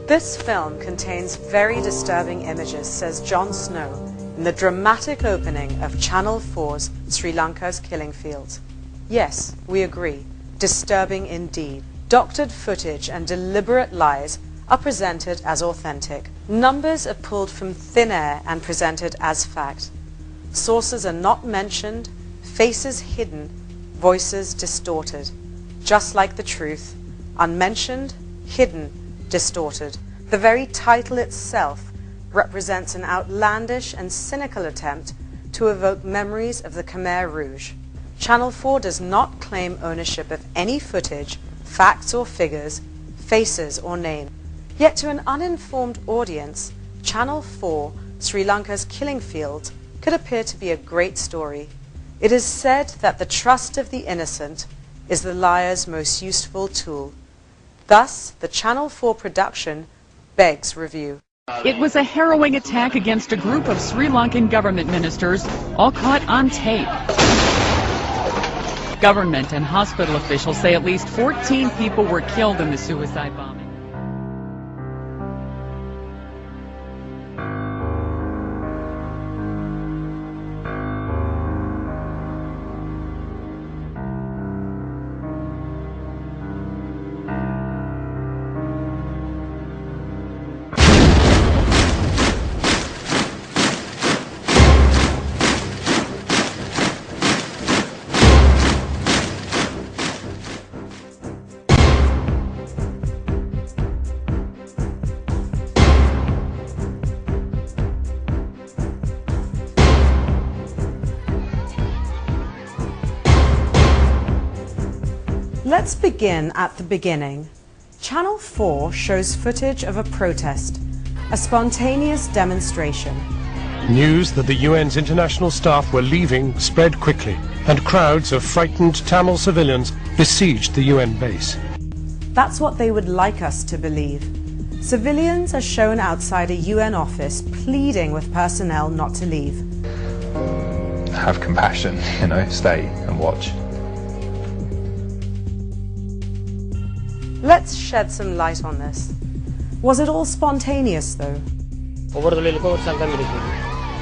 This film contains very disturbing images, says Jon Snow in the dramatic opening of Channel 4's Sri Lanka's Killing Fields. Yes, we agree, disturbing indeed. Doctored footage and deliberate lies are presented as authentic. Numbers are pulled from thin air and presented as fact. Sources are not mentioned, faces hidden, voices distorted. Just like the truth, unmentioned, hidden, distorted. The very title itself represents an outlandish and cynical attempt to evoke memories of the Khmer Rouge. Channel 4 does not claim ownership of any footage, facts or figures, faces or names. Yet to an uninformed audience, Channel 4, Sri Lanka's Killing Fields, could appear to be a great story. It is said that the trust of the innocent is the liar's most useful tool. Thus, the Channel 4 production begs review. It was a harrowing attack against a group of Sri Lankan government ministers, all caught on tape. Government and hospital officials say at least 14 people were killed in the suicide bombing. Let's begin at the beginning. Channel 4 shows footage of a protest, a spontaneous demonstration. News that the UN's international staff were leaving spread quickly, and crowds of frightened Tamil civilians besieged the UN base. That's what they would like us to believe. Civilians are shown outside a UN office pleading with personnel not to leave. Have compassion, stay and watch. Let's shed some light on this. Was it all spontaneous though? ஒவ்வொரு தொழிலுக்கும் ஒரு சங்கம் இருக்குது.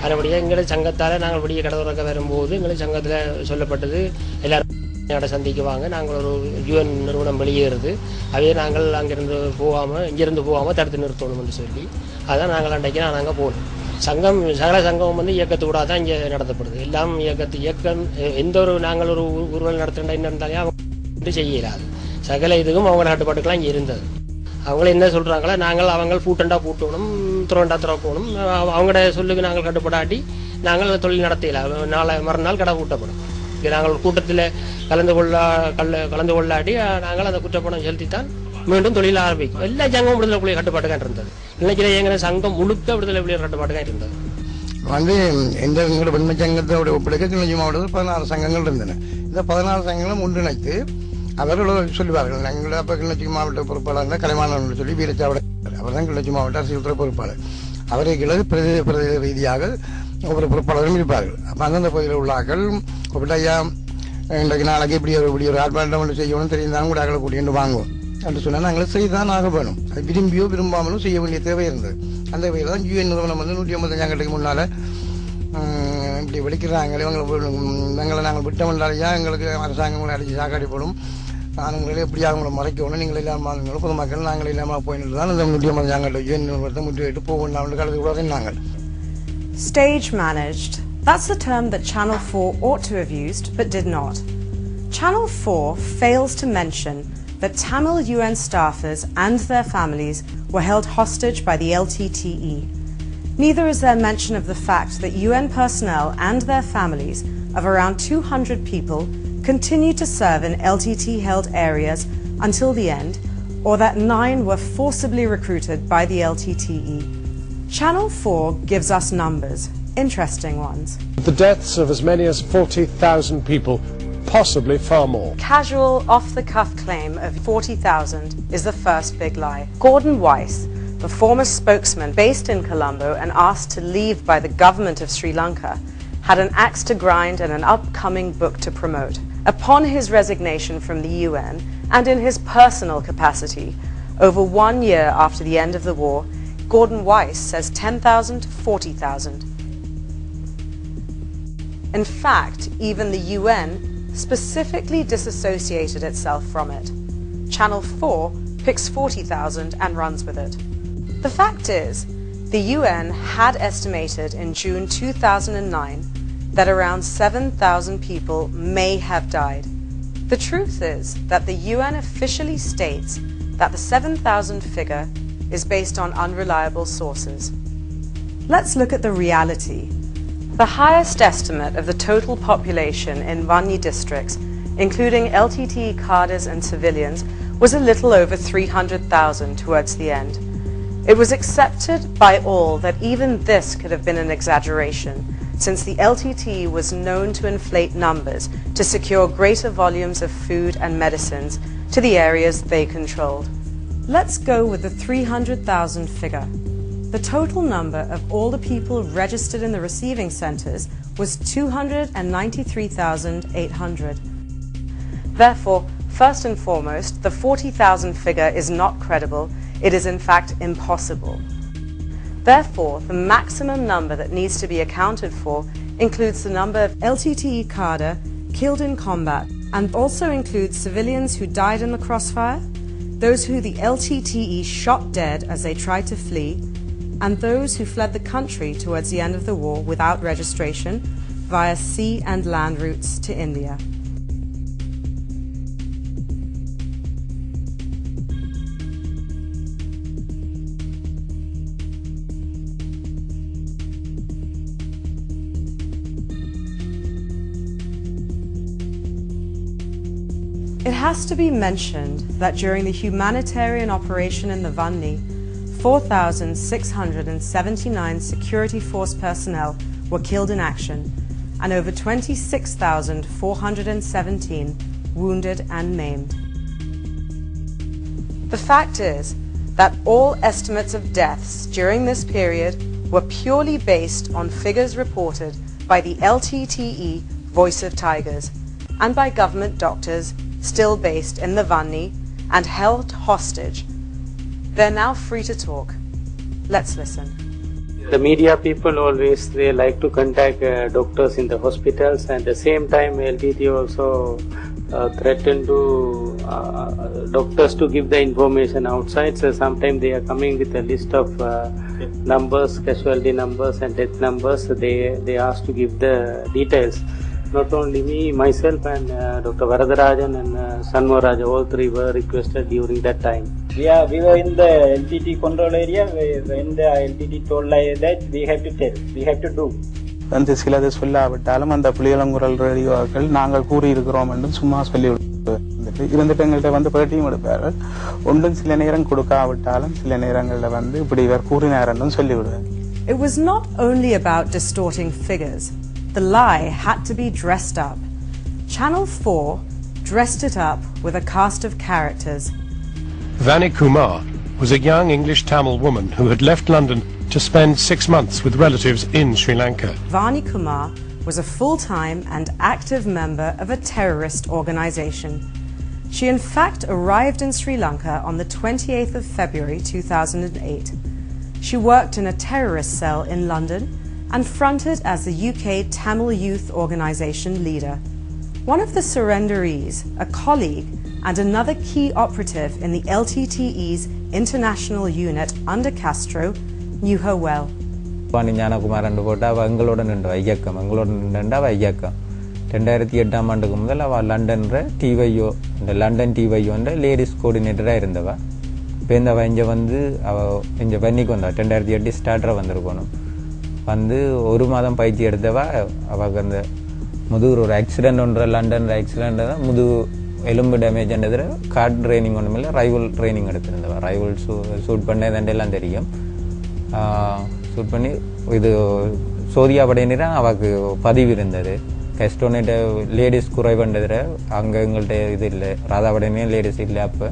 அதுபடியே எங்களை சங்கத்தால் நாங்கள் விடிய கடை திறக்க வரும்போது எங்களை சங்கத்தில் சொல்லப்பட்டது எல்லாரும் சந்திக்குவாங்க. நாங்கள் ஒரு யூஎன் நிறுவனம் வெளியேறுது. அவையே நாங்கள் இங்கிருந்து போகாமல் தடுத்து நிறுத்தணும்னு சொல்லி அதான் நாங்கள் அன்றைக்கு நாங்கள் போகணும். சங்கம் சகல சங்கம் இயக்கத்தோட தான் இங்கே நடத்தப்படுது. எல்லாம் இயக்கம் எந்த ஒரு நாங்கள் ஒரு ஊர்வலம் நடத்துகிற என்ன இருந்தாலும் அவங்க செய்யலாது. சகல இதுக்கும் அவங்க நாட்டுப்பாட்டுக்கெல்லாம் இங்கே இருந்தது. அவங்கள என்ன சொல்கிறாங்களோ அவங்க பூட்டண்டா பூட்டணும், துறண்டா திறக்கணும். அவங்களோட சொல்லுக்கு நாங்கள் கட்டுப்படாட்டி நாங்கள் தொழில் நடத்தல. மறுநாள் கடை பூட்டப்படும். நாங்கள் கூட்டத்தில் கலந்து கொள்ளாட்டி நாங்கள் அந்த குற்றப்பணம் செலுத்தித்தான் மீண்டும் தொழில் ஆரம்பிக்கும். எல்லா சங்கம் விடுதலை புலிகள் கட்டுப்பாட்டுக்காக இருந்தது. இன்னைக்கு எங்க சங்கம் முழுக்க விடுதலை புலிகள் கட்டுப்பாட்டுக்காக இருந்தது. எங்களோட வெண்மை சங்கத்தோட ஒப்படைக்க கிளஞ்சி மாவட்டத்தில் 16 சங்கங்கள் இருந்தன. இந்த 14 சங்கங்களும் ஒன்றிணைத்து அவர்கள் சொல்லுவார்கள். எங்களை அப்போ கிளர்ச்சி மாவட்ட பொறுப்பாளர் கலைமானவர்கள் சொல்லி வீரச்சாவட அவர் தான் கிளர்ச்சி மாவட்ட அரசியல் பொறுப்பாளர். அவரை கிளறு பிரதேச ரீதியாக ஒவ்வொரு பொறுப்பாளரும் இருப்பார்கள். அப்போ அந்தந்த பகுதியில் உள்ளாக்கள் கூப்பிட்டாயா இன்றைக்கு நாளைக்கு இப்படி ஒரு ஆர்ப்பாட்டம் ஒன்று செய்யணும் தெரிந்தாலும் கூட அகலை கூட்டிட்டு வாங்குவோம் என்று சொன்னால் நாங்கள் செய்துதான் ஆக வேணும். அது விரும்பியோ விரும்பாமலும் செய்ய வேண்டிய தேவை இருந்தது. அந்த வகையில் தான் யூஎன் நிறுவனம் 150 சங்கத்துக்கு முன்னால் இப்படி வெளிக்கிறாங்க. எங்களை நாங்கள் விட்டோம்னாலையா எங்களுக்கு அரசாங்கங்களை அடித்து சாக்காடி போடும். நாங்கள் எப்படியா அவங்களை மறைக்கணும், நீங்கள் இல்லாமல் பொதுமக்கள் நாங்கள் இல்லாமல் போயிட்டு தான் இந்த 150 சங்கத்தில் யூஎன் நிறுவனத்தை முற்றிட்டு போகணும் கலந்து கூட நாங்கள். Stage managed. That's the term that Channel 4 ought to have used, but did not. Channel 4 fails to mention that Tamil UN staffers and their families were held hostage by the LTTE. Neither is there mention of the fact that UN personnel and their families of around 200 people continue to serve in LTT-held areas until the end, or that 9 were forcibly recruited by the LTTE. Channel 4 gives us numbers, interesting ones. The deaths of as many as 40,000 people, possibly far more. Casual, off-the-cuff claim of 40,000 is the first big lie. Gordon Weiss, the former spokesman based in Colombo and asked to leave by the government of Sri Lanka, had an axe to grind and an upcoming book to promote. Upon his resignation from the UN, and in his personal capacity, over 1 year after the end of the war, Gordon Weiss says 10,000 to 40,000. In fact, even the UN specifically disassociated itself from it. Channel 4 picks 40,000 and runs with it. The fact is, the UN had estimated in June 2009 that around 7,000 people may have died. The truth is that the UN officially states that the 7,000 figure is based on unreliable sources. Let's look at the reality. The highest estimate of the total population in Vanni districts, including LTTE cadres and civilians, was a little over 300,000 towards the end. It was accepted by all that even this could have been an exaggeration, since the LTTE was known to inflate numbers to secure greater volumes of food and medicines to the areas they controlled. Let's go with the 300,000 figure. The total number of all the people registered in the receiving centers was 293,800. Therefore, first and foremost, the 40,000 figure is not credible. It is in fact impossible. Therefore, the maximum number that needs to be accounted for includes the number of LTTE cadre killed in combat and also includes civilians who died in the crossfire, those who the LTTE shot dead as they tried to flee, and those who fled the country towards the end of the war without registration via sea and land routes to India. It has to be mentioned that during the humanitarian operation in the Vanni, 4,679 security force personnel were killed in action and over 26,417 wounded and maimed. The fact is that all estimates of deaths during this period were purely based on figures reported by the LTTE Voice of Tigers and by government doctors still based in the Vanni and held hostage. They're now free to talk. Let's listen. The media people always, they like to contact doctors in the hospitals, and at the same time LTT also threaten to doctors to give the information outside. So sometimes they are coming with a list of numbers, casualty numbers and death numbers. They ask to give the details. Not only me, myself and Dr. Varadarajan and Sanmaraja, all three were requested during that time. We were in the LTT control area. When the LTT told like that, we have to tell, we have to do. அந்த சிலது சொல்லாவிட்டாலும் அந்த புலிகளங்குரல் ரேடியோக்கள் நாங்கள் கூறியிருக்கிறோம் என்றும் சும்மா சொல்லி இருந்துட்டு எங்கள்கிட்ட பேட்டியும் எடுப்பார்கள். ஒன்றும் சில நேரம் கொடுக்காவிட்டாலும் சில நேரங்களில் இப்படி இவர் கூறினார் என்றும் சொல்லிவிடுவார். It was not only about distorting figures. The lie had to be dressed up. Channel 4 dressed it up with a cast of characters. Vani Kumar was a young English Tamil woman who had left London to spend 6 months with relatives in Sri Lanka. Vani Kumar was a full-time and active member of a terrorist organization. She in fact arrived in Sri Lanka on the 28th of February 2008. She worked in a terrorist cell in London and fronted as the UK Tamil Youth Organisation leader. One of the surrenderees, a colleague and another key operative in the LTTE's international unit under Castro, knew her well. Gnanakumaran போட்டு அவள் எங்களோட நின்றவா இயக்கம் எங்களோட நின்றா அவள் இயக்கம் 2008ஆம் ஆண்டுக்கு முதல் அவள் லண்டன்ற டிவைஓ இந்த லண்டன் டிவைஓன்ற லேடிஸ் கோஆர்டினேட்டராக இருந்தவா. இப்போ இந்த அவள் இங்கே அவள் இங்கே வன்னிக்கு வந்தா 2008 ஸ்டார்டராக வந்திருக்கணும். ஒரு மாதம் பயிற்சி எடுத்தவா அவளுக்கு அந்த முதுகு ஒரு ஆக்சிடென்ட் ஒன்று லண்டன் ஆக்சிடென்ட் தான் முதுகு எலும்பு டேமேஜ் என்றதில் கார்ட் ட்ரைனிங் ஒன்றும் இல்லை ரைவல் ட்ரைனிங் எடுத்திருந்தவா. ரைவல் ஷூட் பண்ணதெல்லாம் தெரியும். ஷூட் பண்ணி இது சோதியா படையினரா அவளுக்கு பதிவு இருந்தது. கஸ்டோனேட்ட லேடிஸ் குறைவண்டதில் அங்கே எங்கள்கிட்ட இது இல்லை, ராதா படையினே லேடிஸ் இல்லை. அப்போ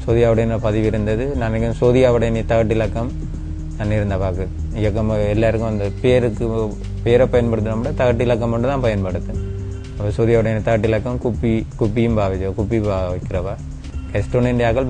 சோதியா படையினர் பதிவு இருந்தது. நான் நினைக்கிறேன் சோதியா படையினி 3rd இலக்கம் நான் இருந்தவாக்கு இயக்கம் எல்லாருக்கும் அந்த பேரை பயன்படுத்தினோம்னா 3rd இலக்கம் மட்டும் தான் பயன்படுத்தேன். அப்போ சோதியா படையினி 3rd இலக்கம் குப்பியும் பாவிச்சோம், குப்பி பாவிக்கிறவா கஸ்டோனேண்டியாக்கள்